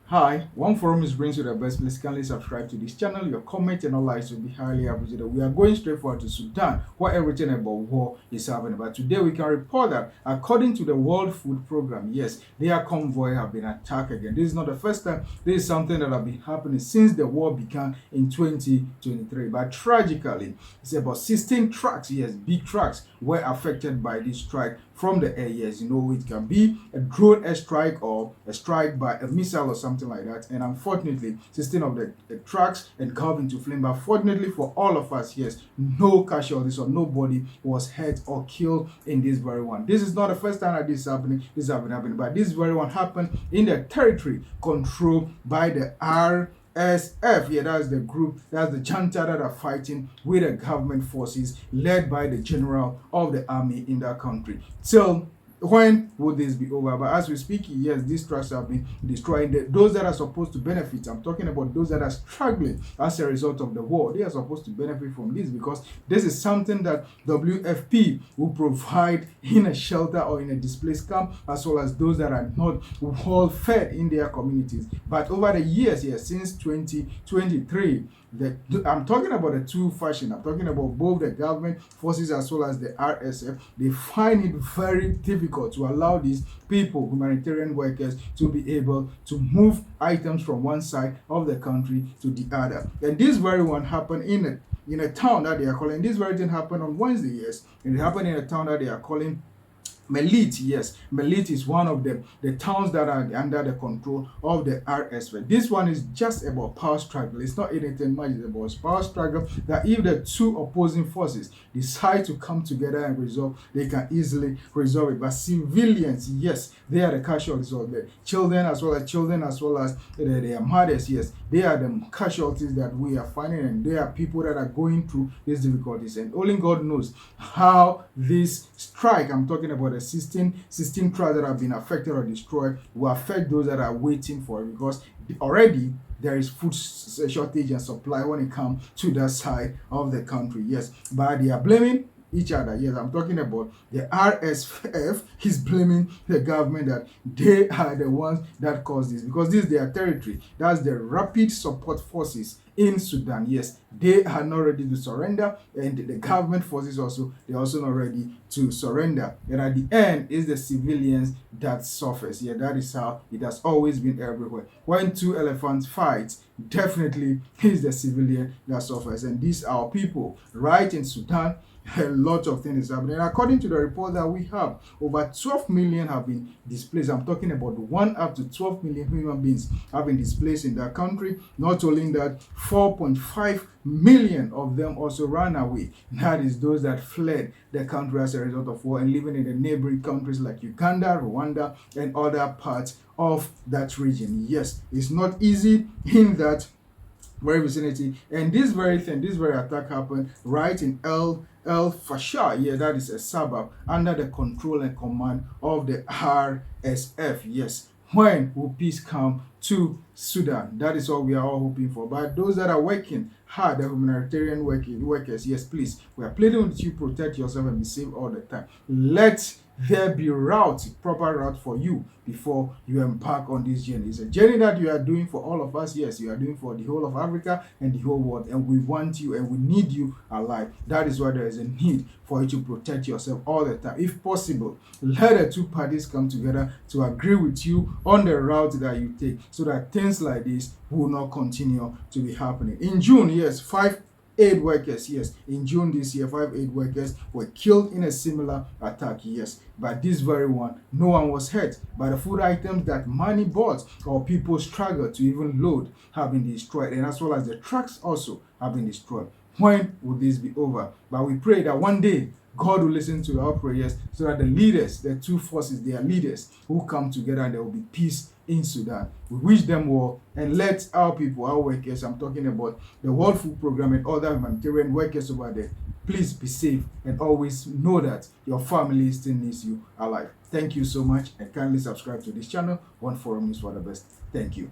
Hi, One Forum is brings you the best. Please kindly subscribe to this channel. Your comment and all likes will be highly appreciated. We are going straight forward to Sudan, where everything about war is happening. But today we can report that according to the World Food Program, yes, their convoy have been attacked again. This is not the first time. This is something that have been happening since the war began in 2023. But tragically, it's about 16 trucks, yes, big trucks, were affected by this strike from the air. Yes, you know, it can be a drone airstrike or a strike by a missile or something like that. And unfortunately, 16 of the trucks engulfed into flame. But fortunately for all of us, yes, no casualties or nobody was hurt or killed in this very one. This is not the first time that this is happening. This has been happening, but this very one happened in the territory controlled by the RSF. Yeah, that's the group, that's the junta that are fighting with the government forces led by the general of the army in that country. So when will this be over? But as we speak, yes, these trucks have been destroyed. Those that are supposed to benefit, I'm talking about those that are struggling as a result of the war, they are supposed to benefit from this, because this is something that WFP will provide in a shelter or in a displaced camp, as well as those that are not well fed in their communities. But over the years, yes, since 2023, I'm talking about the two factions. I'm talking about both the government forces as well as the RSF. They find it very difficult to allow these people, humanitarian workers, to be able to move items from one side of the country to the other. And this very one happened in a town that they are calling. This very thing happened on Wednesday, yes, and it happened in a town that they are calling Melit. Yes, Melit is one of the towns that are under the control of the RSF. This one is just about power struggle. It's not anything much. It's about power struggle that if the two opposing forces decide to come together and resolve, they can easily resolve it. But civilians, yes, they are the casualties of the children as well as their mothers. Yes, they are the casualties that we are finding, and they are people that are going through these difficulties. And only God knows how this strike, I'm talking about the 16 trucks that have been affected or destroyed, will affect those that are waiting for it, because already there is food shortage and supply when it comes to that side of the country. Yes, but they are blaming each other. Yes, I'm talking about the RSF is blaming the government that they are the ones that caused this, because this is their territory. That's the Rapid Support Forces in Sudan. Yes, they are not ready to surrender, and the government forces also, they're also not ready to surrender. And at the end is the civilians that suffers. Yeah, that is how it has always been everywhere. When two elephants fight, definitely is the civilian that suffers. And these are people right in Sudan. A lot of things happening. And according to the report that we have, over 12 million have been displaced. I'm talking about 1 up to 12 million human beings have been displaced in that country. Not only that, 4.5 million of them also ran away. That is those that fled the country as a result of war and living in the neighboring countries like Uganda, Rwanda, and other parts of that region. Yes, it's not easy in that very vicinity. And this very thing, this very attack happened right in El Fasher. Yeah, that is a suburb under the control and command of the RSF. Yes, when will peace come to Sudan? That is what we are all hoping for. But those that are working hard, the humanitarian workers, yes, please, we are pleading with you, protect yourself and be safe all the time. Let there be proper route for you before you embark on this journey. It's a journey that you are doing for all of us. Yes, you are doing for the whole of Africa and the whole world, and we want you and we need you alive. That is why there is a need for you to protect yourself all the time. If possible, let the two parties come together to agree with you on the route that you take, so that things like this will not continue to be happening. In June, yes, 5 aid workers, yes, in June this year, 5 aid workers were killed in a similar attack. Yes, but this very one, no one was hurt. But the food items that money bought or people struggled to even load have been destroyed, and as well as the trucks also have been destroyed. When will this be over? But we pray that one day God will listen to our prayers, so that the leaders, the two forces, their leaders, who come together, and there will be peace in Sudan. We wish them well, and let our people, our workers, I'm talking about the World Food Program and other humanitarian workers over there, please be safe and always know that your family still needs you alive. Thank you so much, and kindly subscribe to this channel. One Forum is for the best. Thank you.